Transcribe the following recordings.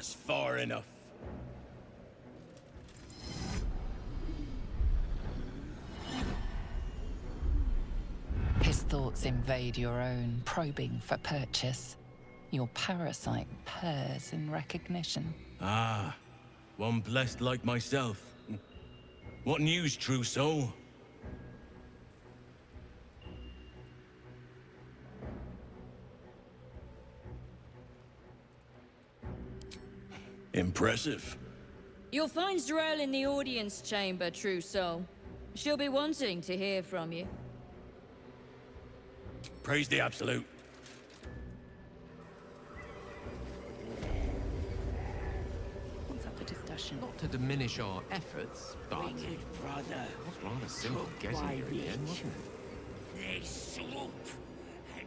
That's far enough. His thoughts invade your own, probing for purchase. Your parasite purrs in recognition. Ah, one blessed like myself. What news, true soul? Impressive. You'll find Z'rell in the audience chamber, true soul. She'll be wanting to hear from you. Praise the Absolute. What's up for discussion? Not to diminish our efforts, but Wicked brother. it was rather simple Took getting my here again, bitch. wasn't it? They sloop and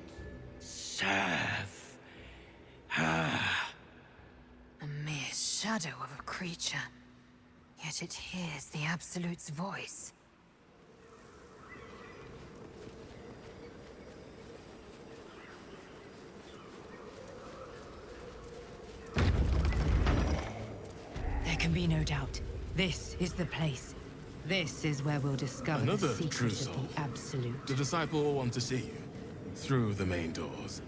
serve. Ah. A mere shadow of a creature. Yet it hears the Absolute's voice. There can be no doubt. This is the place. This is where we'll discover Another the true secret soul. of the Absolute. The disciple will want to see you. Through the main doors.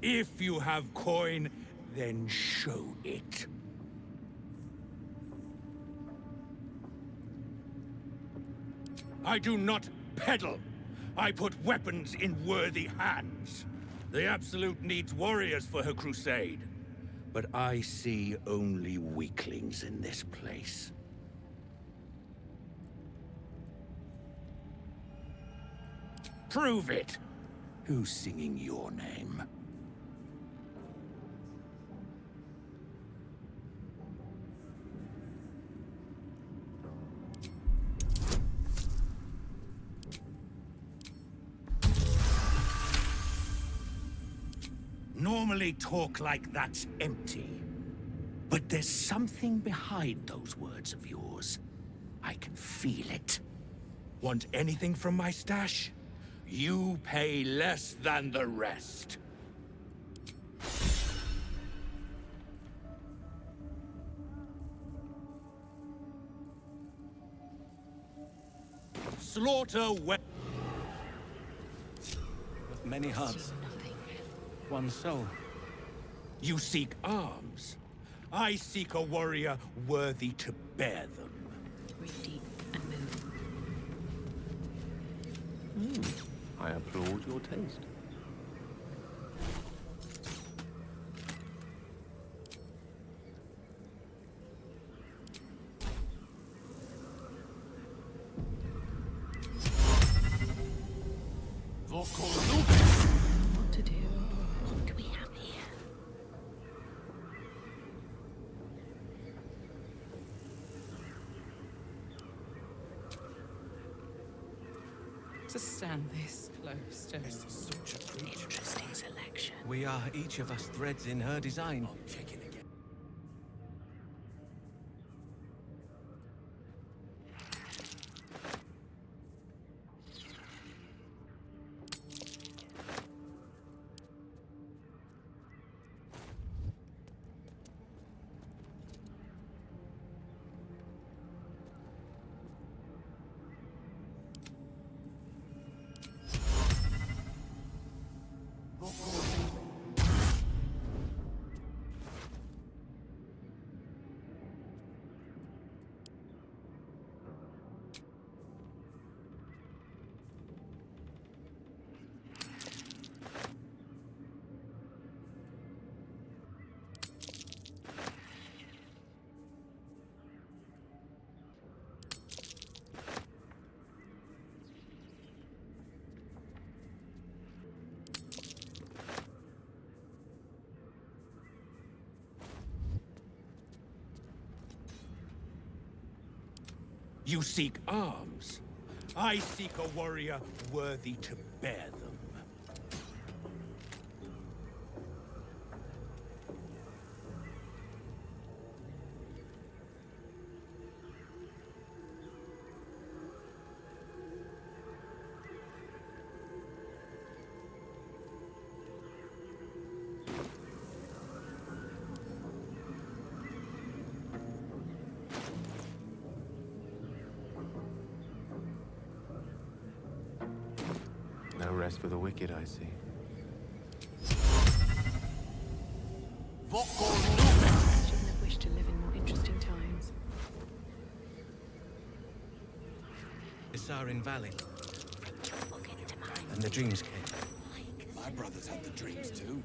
If you have coin, then show it. I do not peddle. I put weapons in worthy hands. The Absolute needs warriors for her crusade. But I see only weaklings in this place. Prove it! Who's singing your name? Normally talk like that's empty. But there's something behind those words of yours. I can feel it. Want anything from my stash? You pay less than the rest. Slaughter With many hearts, one soul. You seek arms. I seek a warrior worthy to bear them. Breathe deep and move. I applaud your taste. What to do? What do we have here? To stand this close to Interesting selection. We are each of us threads in her design. You seek arms. I seek a warrior worthy to bear them. rest for the wicked, I see. Shouldn't have wished to live in more interesting times. Isarin Valley. And the dreams came. My brothers had the dreams too.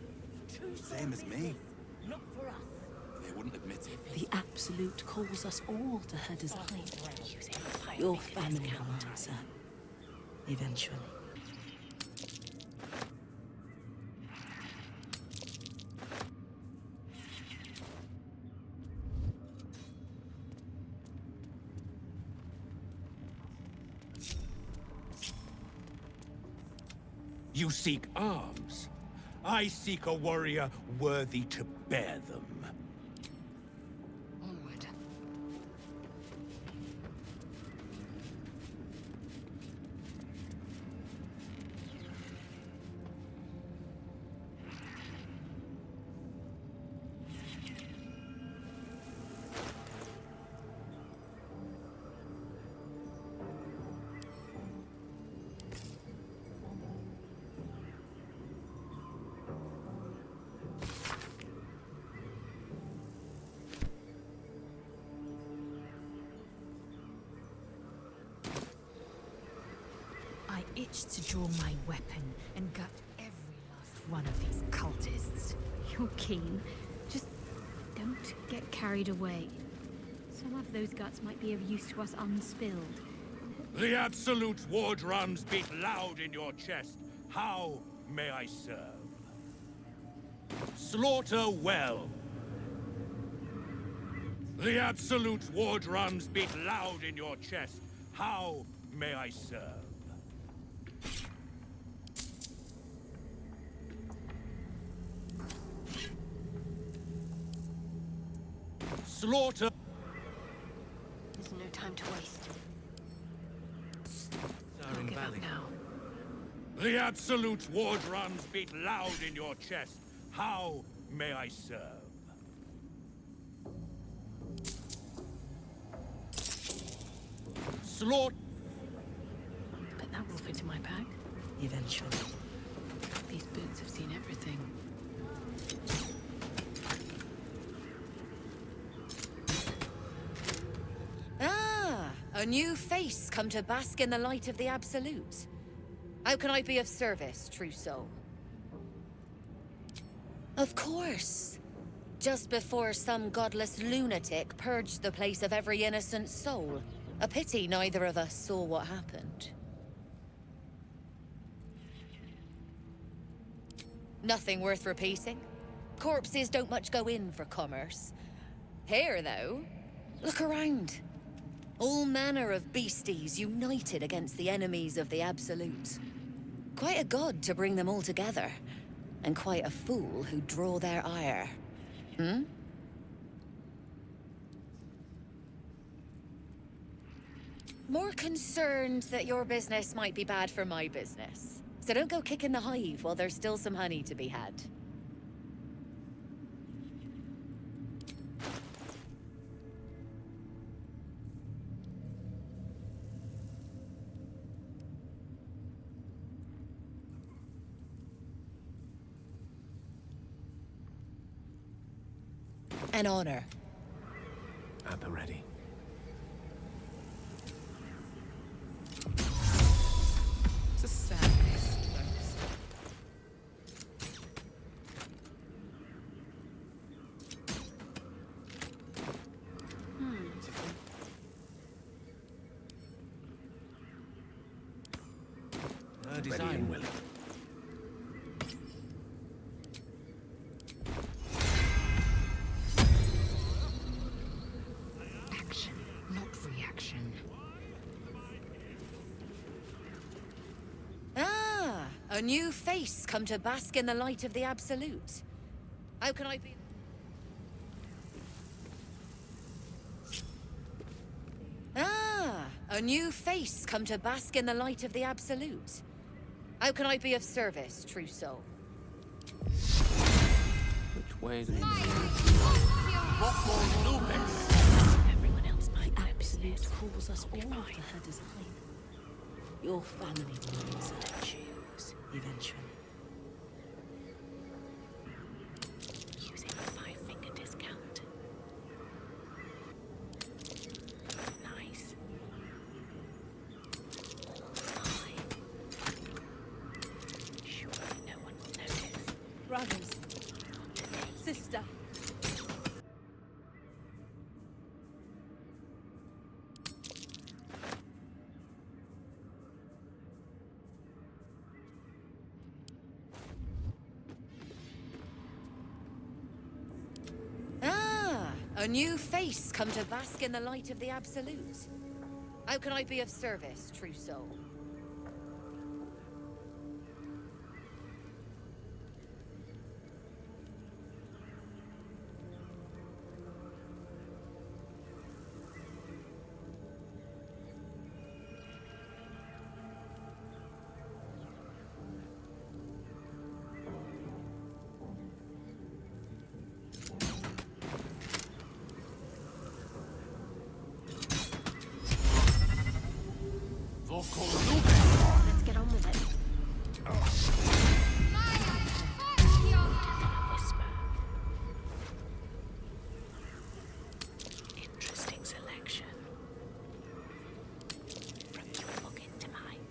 Same as me. They wouldn't admit it. The Absolute calls us all to her design. Your family will answer. Eventually. You seek arms. I seek a warrior worthy to bear them. Onward. I itch to draw my weapon and gut every last one of these cultists. You're keen. Just don't get carried away. Some of those guts might be of use to us unspilled. The Absolute's war drums beat loud in your chest. How may I serve? Slaughter well. The Absolute's war drums beat loud in your chest. How may I serve? Slaughter. There's no time to waste. Isarin Valley. Now. The Absolute's war drums beat loud in your chest. How may I serve? Slaughter. But that will fit in my bag. Eventually. These boots have seen everything. A new face come to bask in the light of the Absolute. How can I be of service, true soul? Of course. Just before some godless lunatic purged the place of every innocent soul. A pity neither of us saw what happened. Nothing worth repeating. Corpses don't much go in for commerce. Here, though, look around. All manner of beasties united against the enemies of the Absolute. Quite a god to bring them all together, and quite a fool who'd draw their ire. Hmm? More concerned that your business might be bad for my business. So don't go kicking the hive while there's still some honey to be had. An honor. At the ready. It's a sad place, folks. Her Ready design. and willing. Action, not reaction. Ah, a new face come to bask in the light of the Absolute. How can I be... Ah, a new face come to bask in the light of the Absolute. How can I be of service, true soul? Which way do Everyone else might Absolute calls us all to her design. Your family will answer. Choose. eventually. Using a 5-finger discount. Nice. Fine. Surely no one will notice. Brothers. Sister. A new face come to bask in the light of the Absolute. How can I be of service, true soul? Let's get on with it. Interesting selection. From your pocket to mine.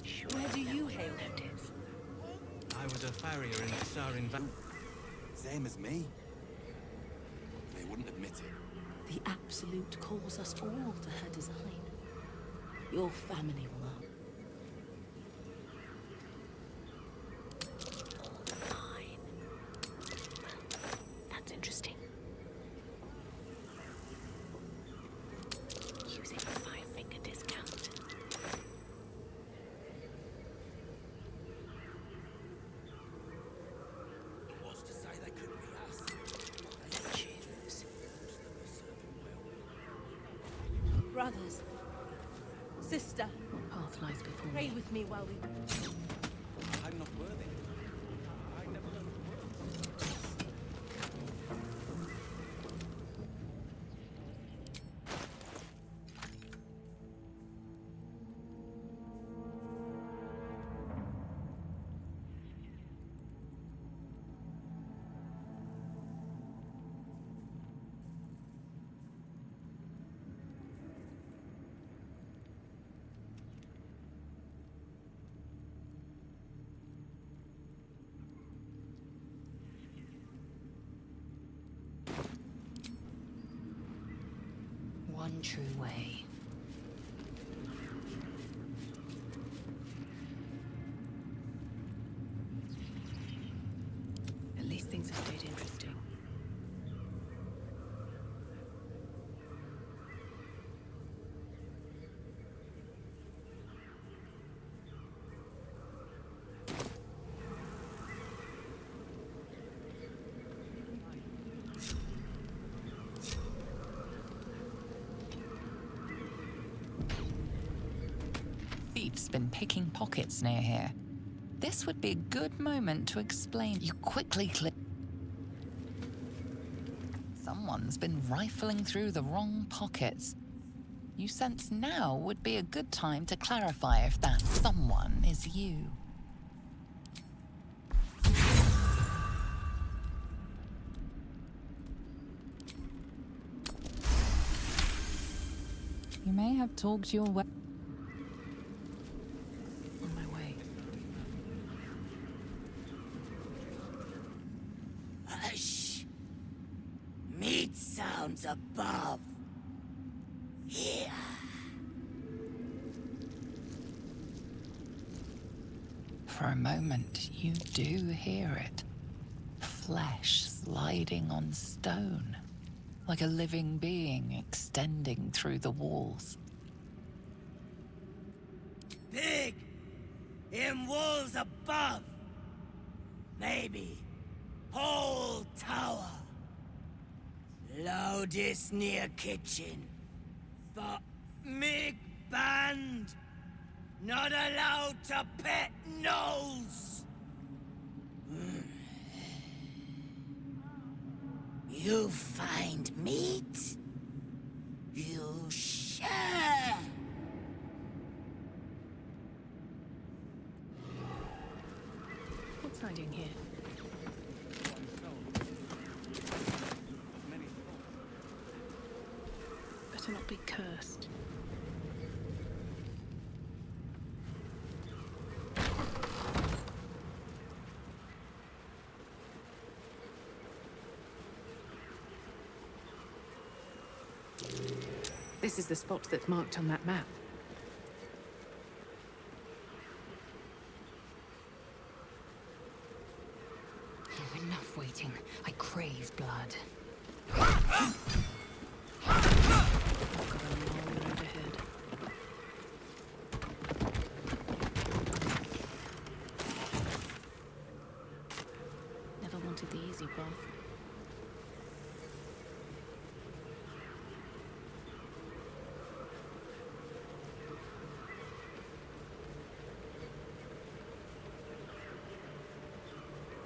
Sure. Where do you hail? Notice. I was a farrier in Sarin Valley. Same as me. They wouldn't admit it. The Absolute calls us all to her design. Your family will know. Fine. That's interesting. Using a 5-finger discount. What's to say they couldn't be us? Choose. Brothers. Sister. What path lies before Pray me? with me while we... I'm not worthy. I never learned the words. One true way. At least things have stayed interesting. Thief's been picking pockets near here. This would be a good moment to explain. You quickly click. Someone's been rifling through the wrong pockets. You sense now would be a good time to clarify if that someone is you. You may have talked your way. On my way. Hush! Meat sounds above. Here. For a moment, you do hear it. Flesh sliding on stone, like a living being extending through the walls. Big! In walls above! Maybe whole tower. Loudest near kitchen. But Mig banned. Not allowed to pet nose. You find meat? You share. hiding here? Better not be cursed. This is the spot that's marked on that map. Enough waiting. I crave blood. Never wanted the easy path.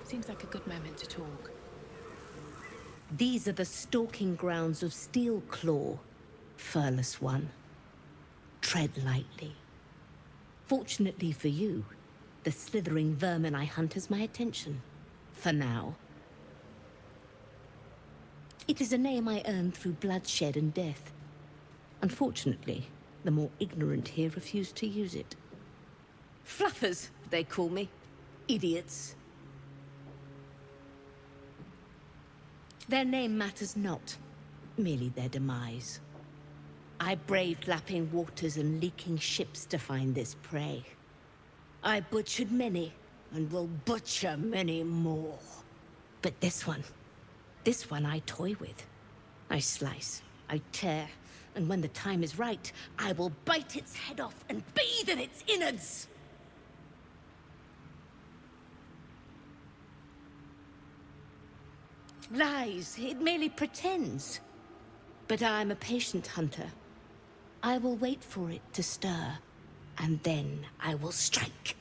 Seems like a good moment to talk. These are the stalking grounds of Steelclaw, furless one. Tread lightly. Fortunately for you, the slithering vermin I hunt has my attention. For now. It is a name I earned through bloodshed and death. Unfortunately, the more ignorant here refuse to use it. Fluffers, they call me. Idiots. Their name matters not, merely their demise. I braved lapping waters and leaking ships to find this prey. I butchered many, and will butcher many more. But this one I toy with. I slice, I tear, and when the time is right, I will bite its head off and bathe in its innards! Lies, it merely pretends. But I'm a patient hunter. I will wait for it to stir, and then I will strike.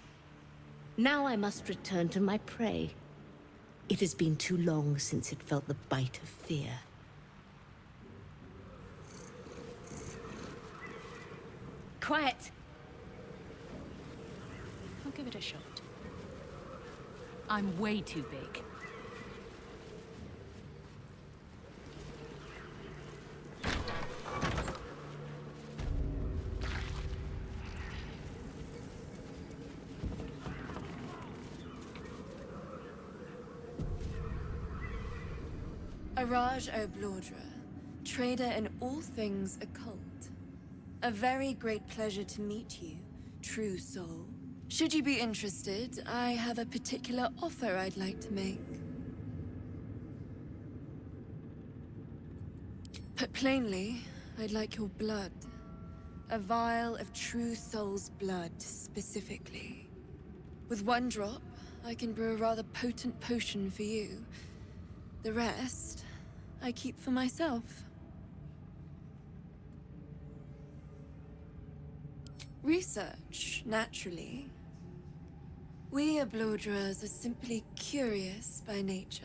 Now I must return to my prey. It has been too long since it felt the bite of fear. Quiet! I'll give it a shot. I'm way too big. Araj Oblodra, trader in all things occult. A very great pleasure to meet you, true soul. Should you be interested, I have a particular offer I'd like to make. Put plainly, I'd like your blood. A vial of true soul's blood, specifically. With one drop, I can brew a rather potent potion for you. The rest, I keep for myself. Research, naturally. We Oblodras are simply curious by nature.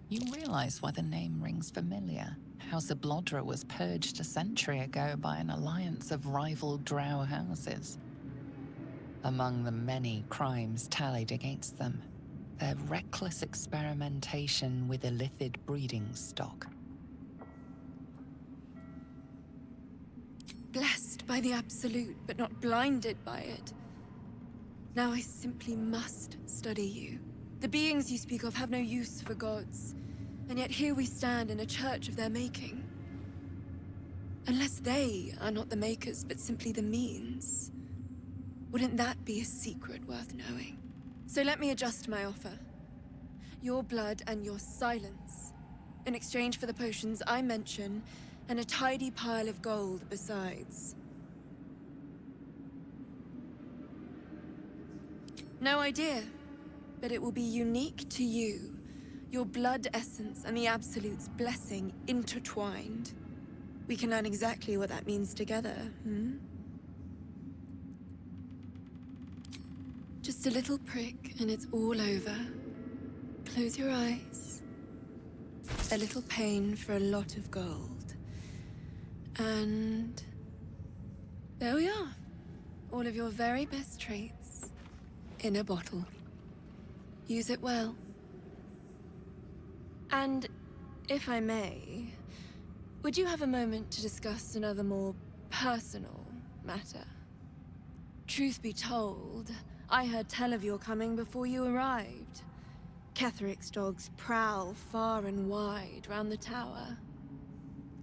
You realize why the name rings familiar? House Oblodra was purged a century ago by an alliance of rival drow houses. Among the many crimes tallied against them, their reckless experimentation with illithid breeding stock. Blessed by the Absolute, but not blinded by it. Now I simply must study you. The beings you speak of have no use for gods, and yet here we stand in a church of their making. Unless they are not the makers, but simply the means, wouldn't that be a secret worth knowing? So let me adjust my offer. Your blood and your silence, in exchange for the potions I mention, and a tidy pile of gold besides. No idea, but it will be unique to you. Your blood essence and the Absolute's blessing intertwined. We can learn exactly what that means together, Just a little prick and it's all over. Close your eyes. A little pain for a lot of gold. And there we are. All of your very best traits in a bottle. Use it well. And, if I may, would you have a moment to discuss another more personal matter? Truth be told, I heard tell of your coming before you arrived. Ketheric's dogs prowl far and wide round the tower.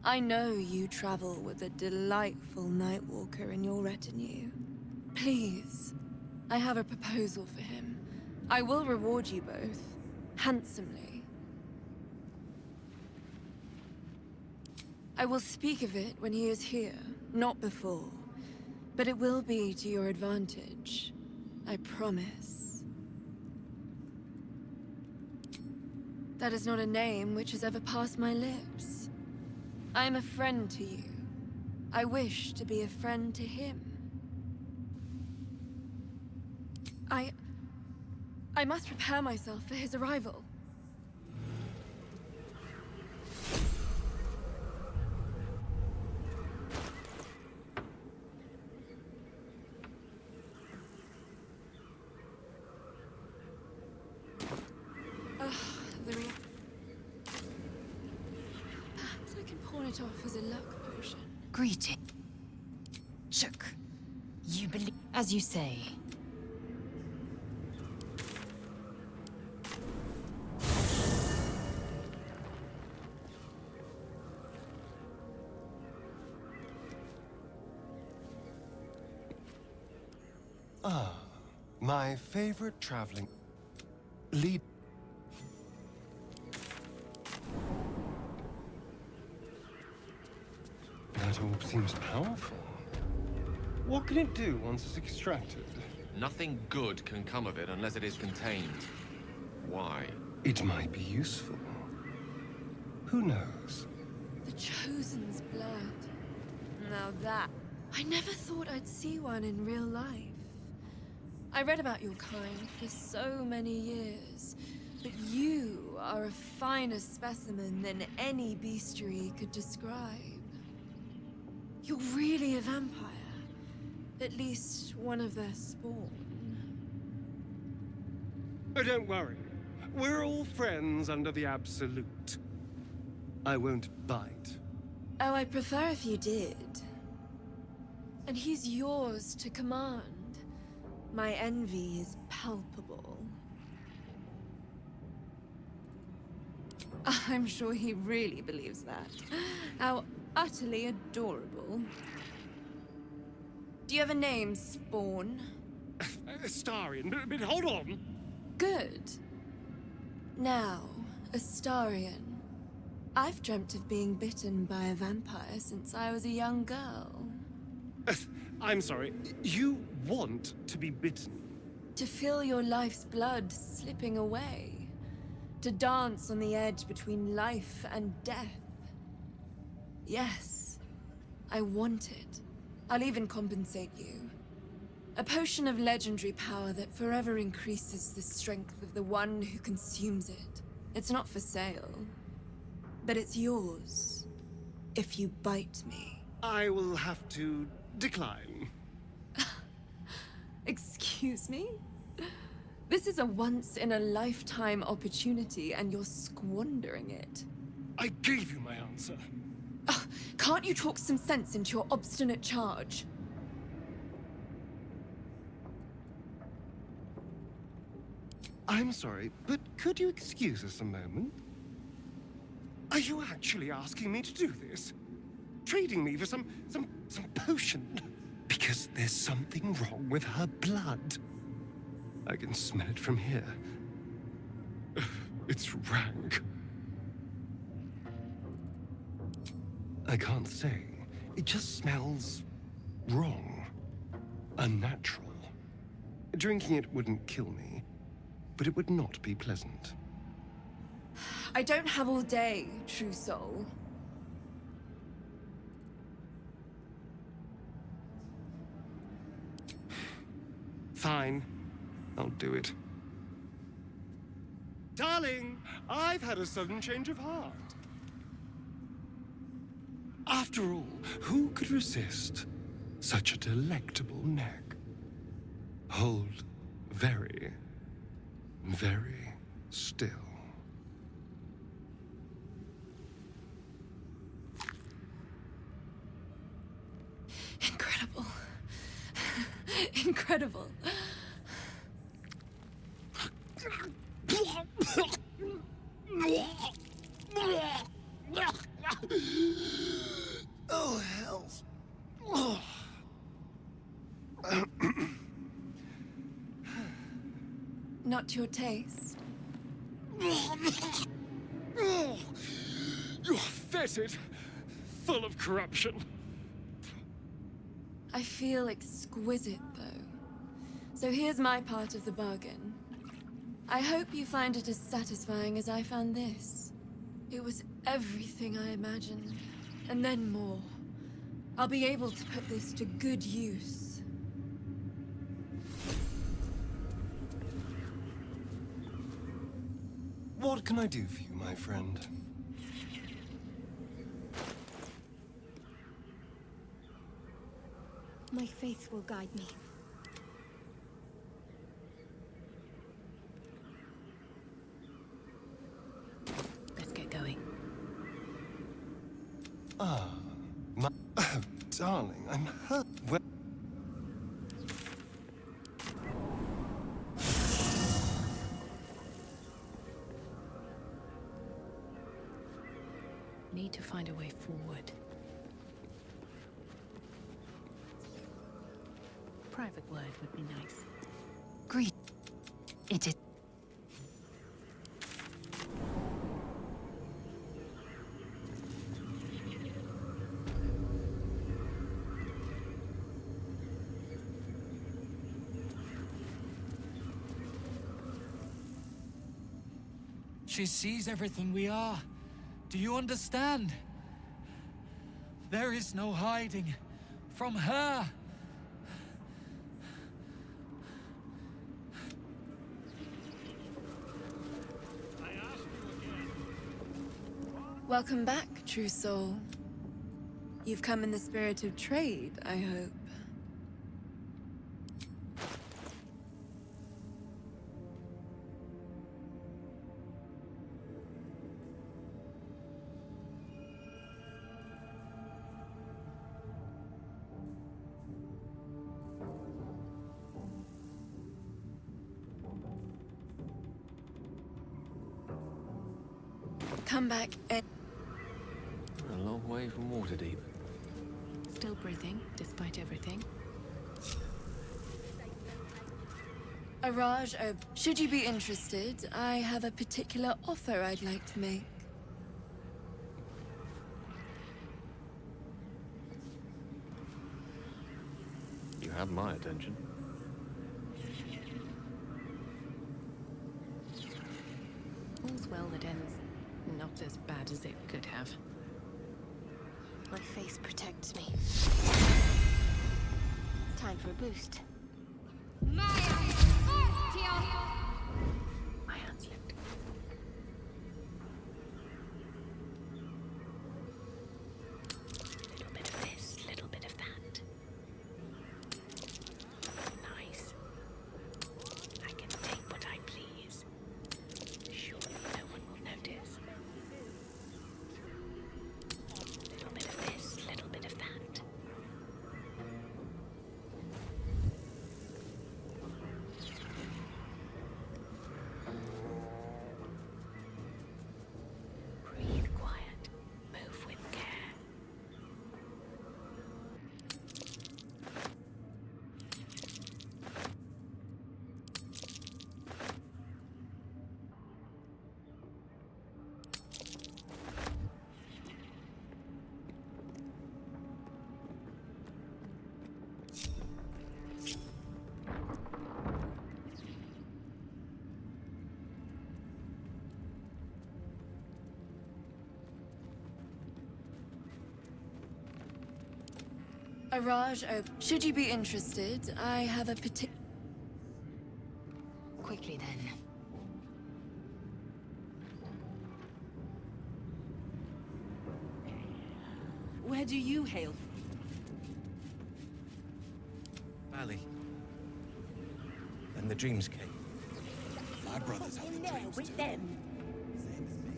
I know you travel with a delightful Nightwalker in your retinue. Please, I have a proposal for him. I will reward you both, handsomely. I will speak of it when he is here, not before. But it will be to your advantage. I promise. That is not a name which has ever passed my lips. I am a friend to you. I wish to be a friend to him. I must prepare myself for his arrival. Perhaps I can pawn it off as a luck potion. Greeting. Shook. You believe, as you say. Ah, my favorite traveling lead. That orb seems powerful. What can it do once it's extracted? Nothing good can come of it unless it is contained. Why? It might be useful. Who knows? The Chosen's blood. Now that... I never thought I'd see one in real life. I read about your kind for so many years, but you are a finer specimen than any bestiary could describe. You're really a vampire. At least one of their spawn. Oh, don't worry. We're all friends under the Absolute. I won't bite. Oh, I'd prefer if you did. And he's yours to command. My envy is palpable. I'm sure he really believes that. How utterly adorable. Do you have a name, Spawn? Astarion, but hold on. Good. Now, Astarion. I've dreamt of being bitten by a vampire since I was a young girl. I'm sorry, you want to be bitten? To feel your life's blood slipping away. To dance on the edge between life and death. Yes, I want it. I'll even compensate you. A potion of legendary power that forever increases the strength of the one who consumes it. It's not for sale, but it's yours, if you bite me. I will have to decline. Excuse me? This is a once-in-a-lifetime opportunity, and you're squandering it. I gave you my answer. Can't you talk some sense into your obstinate charge? I'm sorry, but could you excuse us a moment? Are you actually asking me to do this? Trading me for some potion? Because there's something wrong with her blood. I can smell it from here. It's rank. I can't say. It just smells wrong. Unnatural. Drinking it wouldn't kill me, but it would not be pleasant. I don't have all day, true soul. Fine. I'll do it. Darling, I've had a sudden change of heart. After all, who could resist such a delectable neck? Hold very very still. Incredible. Incredible. Oh, hells. Not your taste. You're fetid, full of corruption. I feel exquisite, though. So here's my part of the bargain. I hope you find it as satisfying as I found this. It was everything I imagined, and then more. I'll be able to put this to good use. What can I do for you, my friend? My faith will guide me. Let's get going. Ah, my... Oh, darling, I'm hurt. Well... Need to find a way forward. Private word would be nice. Greet. It is. She sees everything we are. Do you understand? There is no hiding from her. Welcome back, true soul. You've come in the spirit of trade, I hope. Come back and... A long way from Waterdeep. Still breathing, despite everything. Araj, should you be interested, I have a particular offer I'd like to make. You have my attention. All's well that ends not as bad as it could have. My faith protects me. Time for a boost. My hand slipped. Little bit of this, little bit of that. Nice. I can take what I please. Surely no one will notice. Little bit of this, little bit of that. Breathe quiet. Move with care. Araj, should you be interested, I have a particular... Quickly then. Where do you hail from? Valley. Then the dreams came. My brothers have the dreams with too. them. Same as me.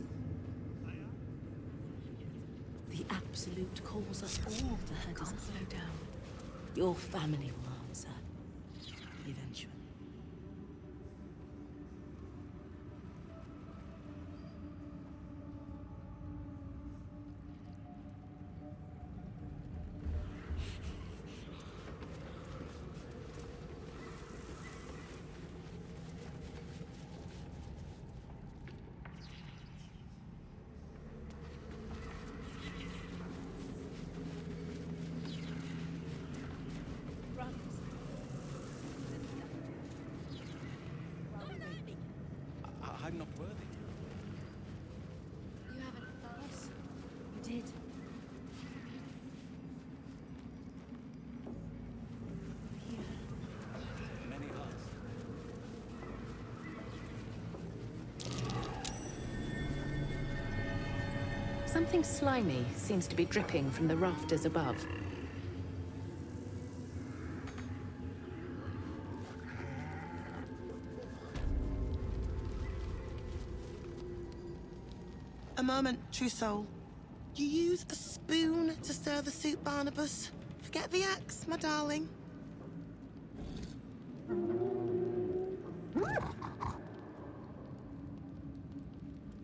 The Absolute calls us all to her design. Can't slow down. Your family will answer. Eventually. I'm not worthy. You haven't. Yes, you did. Many hearts. Something slimy seems to be dripping from the rafters above. A moment, true soul. You use a spoon to stir the soup, Barnabus. Forget the axe, my darling.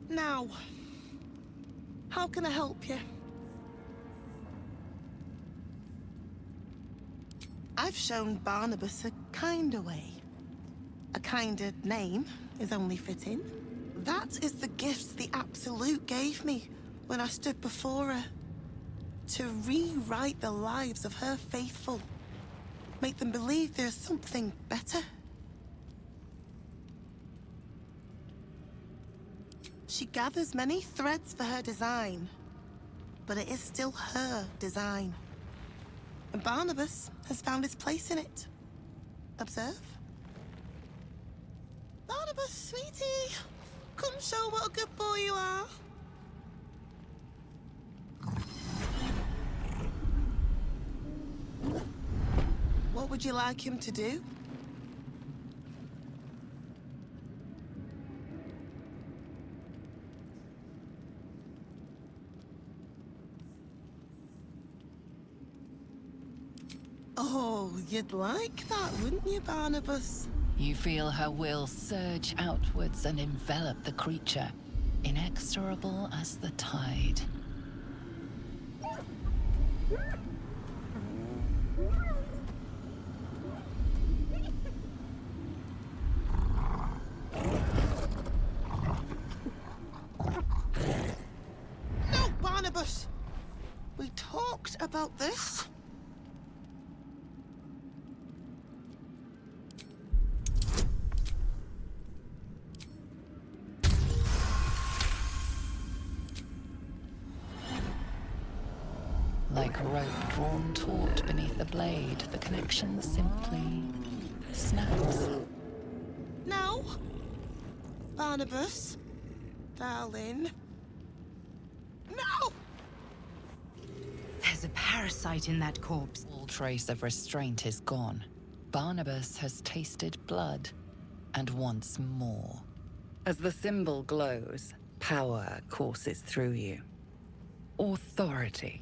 Now, how can I help you? I've shown Barnabus a kinder way. A kinder name is only fitting. That is the gift the Absolute gave me when I stood before her. To rewrite the lives of her faithful. Make them believe there's something better. She gathers many threads for her design, but it is still her design. And Barnabus has found his place in it. Observe. Barnabus, sweetie! Come show what a good boy you are. What would you like him to do? Oh, you'd like that, wouldn't you, Barnabus? You feel her will surge outwards and envelop the creature, inexorable as the tide. No, Barnabus! We talked about this. Like rope drawn taut beneath the blade, the connection simply snaps. No! Barnabus, darling. No! There's a parasite in that corpse. All trace of restraint is gone. Barnabus has tasted blood, and wants more. As the symbol glows, power courses through you. Authority.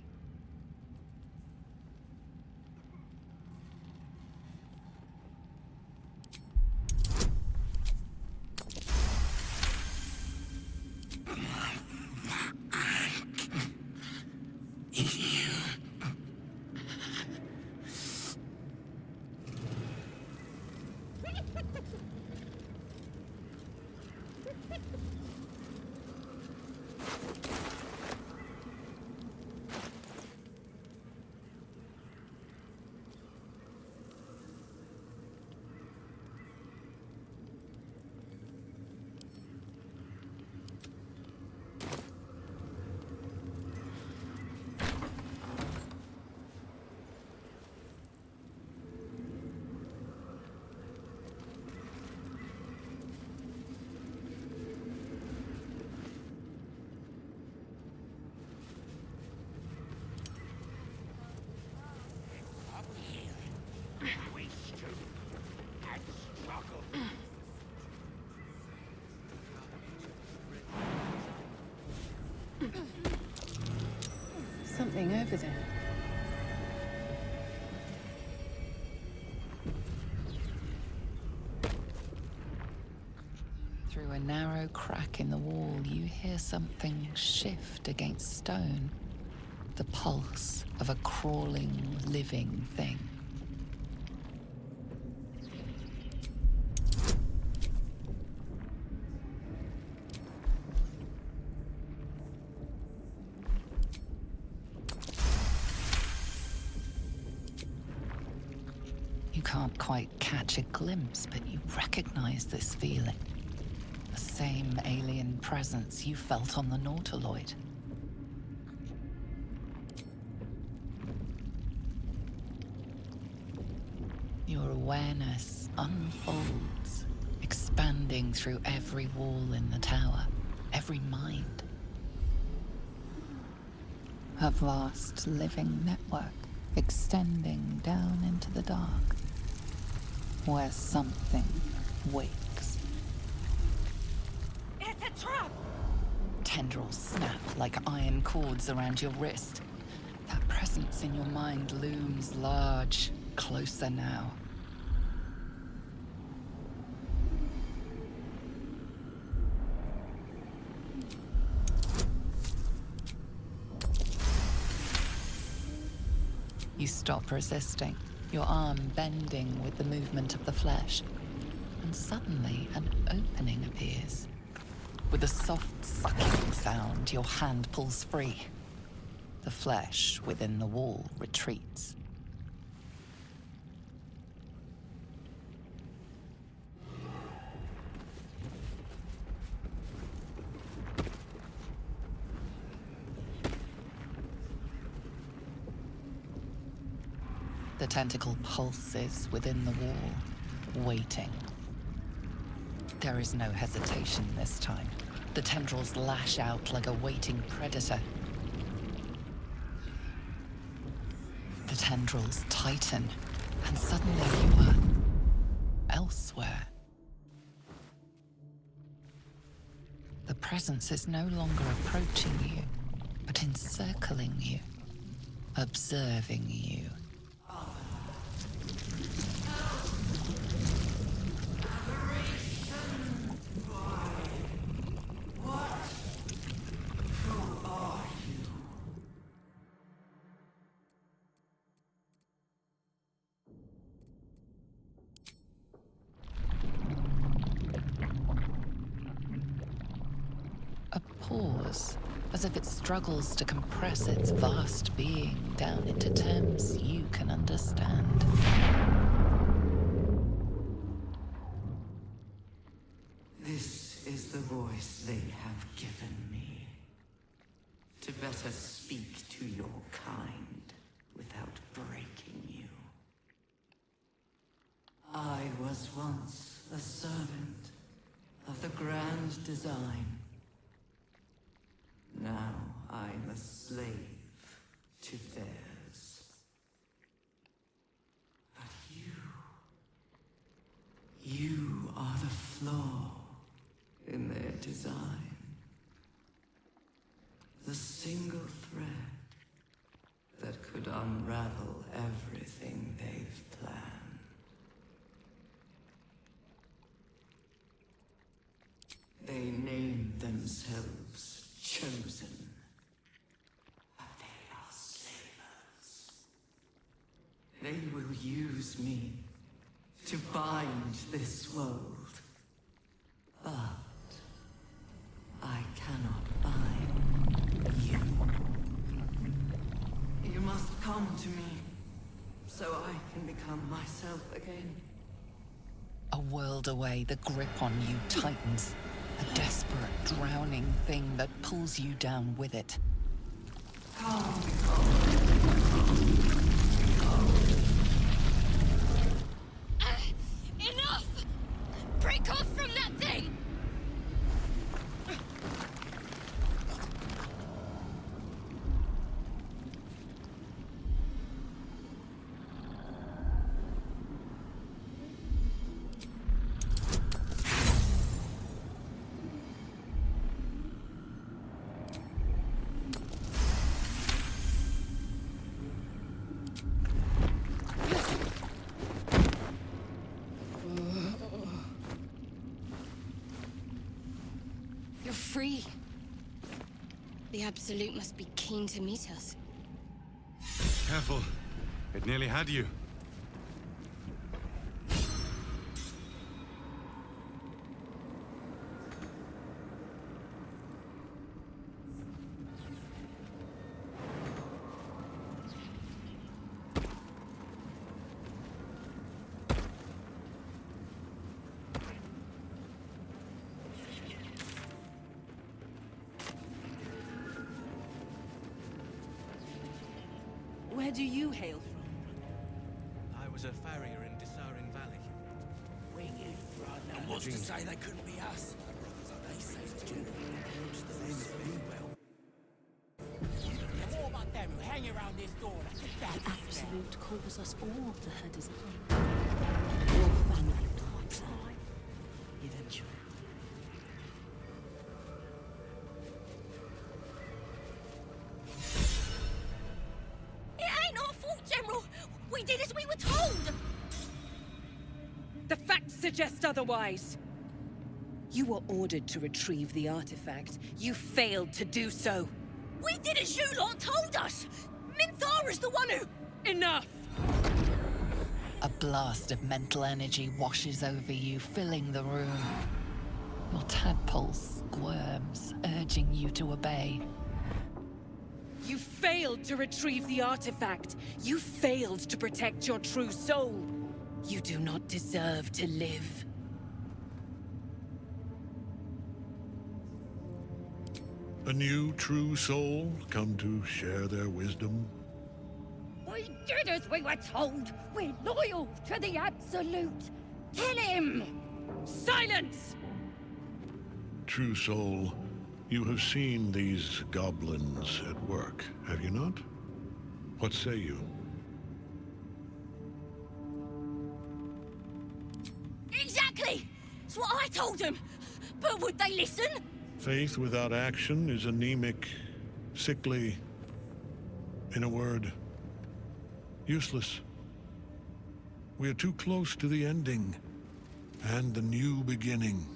Something over there. Through a narrow crack in the wall, you hear something shift against stone. The pulse of a crawling, living thing. You can't quite catch a glimpse, but you recognize this feeling. The same alien presence you felt on the Nautiloid. Your awareness unfolds, expanding through every wall in the tower, every mind. A vast living network extending down into the dark, where something wakes. It's a trap! Tendrils snap like iron cords around your wrist. That presence in your mind looms large, closer now. You stop resisting, your arm bending with the movement of the flesh. And suddenly, an opening appears. With a soft sucking sound, your hand pulls free. The flesh within the wall retreats. The tentacle pulses within the wall, waiting. There is no hesitation this time. The tendrils lash out like a waiting predator. The tendrils tighten, and suddenly you are elsewhere. The presence is no longer approaching you, but encircling you, observing you. Pause, as if it struggles to compress its vast being down into terms you can understand. This is the voice they have given me, to better speak to your kind without breaking you. I was once a servant of the grand design. Now I'm a slave to theirs. But you are the flaw in their design. The single thread that could unravel everything they've planned. They named themselves Chosen, but they are slavers. They will use me to bind this world, but I cannot bind you. You must come to me, so I can become myself again. A world away, the grip on you tightens. A desperate, drowning thing that pulls you down with it. Enough! Break off from that thing! free. The Absolute must be keen to meet us. Careful. It nearly had you. Where do you hail from? I was a farrier in Desarin Valley. Winged, brother. And what's to say they couldn't be us? They say the general approached the same as me, well. What about them who hang around this door? The Absolute calls us all to her design. Your family plans eventually. We did as we were told! The facts suggest otherwise. You were ordered to retrieve the artifact. You failed to do so. We did as you lot told us! Minthara's the one who... Enough! A blast of mental energy washes over you, filling the room. Your tadpole squirms, urging you to obey. You failed to retrieve the artifact. You failed to protect your true soul. You do not deserve to live. A new true soul come to share their wisdom? We did as we were told! We're loyal to the Absolute! Tell him! Silence! True soul, you have seen these goblins at work, have you not? What say you? Exactly! It's what I told them! But would they listen? Faith without action is anemic, sickly, in a word, useless. We are too close to the ending, and the new beginning.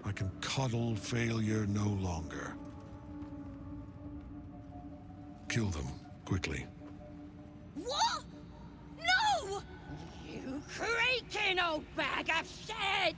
I can coddle failure no longer. Kill them, quickly. What? No! You creaking old bag of shit!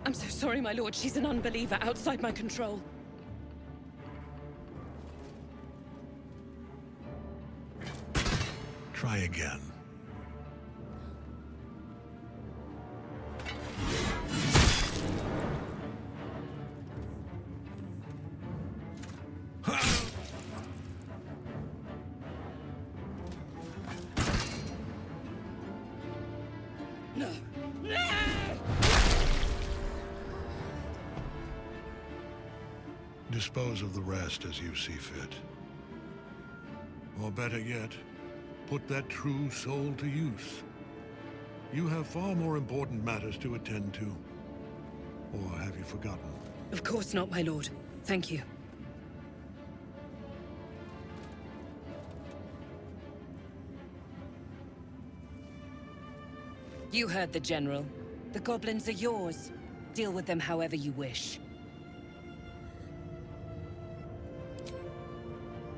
I'm so sorry, my lord. She's an unbeliever outside my control. Try again. No! No! Dispose of the rest as you see fit. Or better yet, put that true soul to use. You have far more important matters to attend to. Or have you forgotten? Of course not, my lord. Thank you. You heard the General. The goblins are yours. Deal with them however you wish.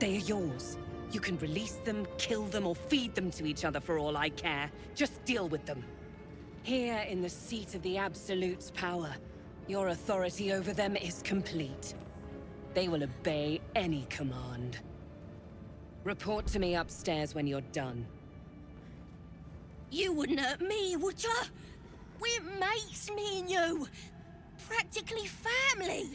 They are yours. You can release them, kill them, or feed them to each other for all I care. Just deal with them. Here in the seat of the Absolute's power, your authority over them is complete. They will obey any command. Report to me upstairs when you're done. You wouldn't hurt me, would ya? We're mates, me and you. Practically family.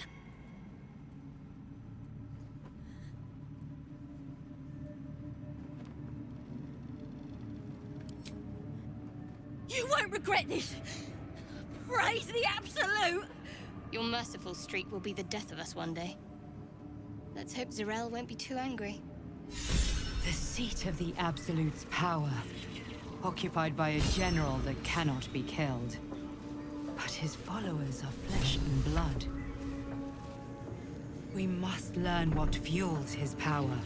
You won't regret this. Praise the Absolute. Your merciful streak will be the death of us one day. Let's hope Zarel won't be too angry. The seat of the Absolute's power, occupied by a general that cannot be killed. But his followers are flesh and blood. We must learn what fuels his power.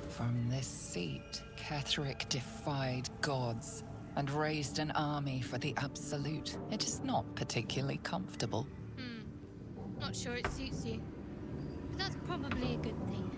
From this seat, Ketheric defied gods and raised an army for the Absolute. It is not particularly comfortable. Not sure it suits you. But that's probably a good thing.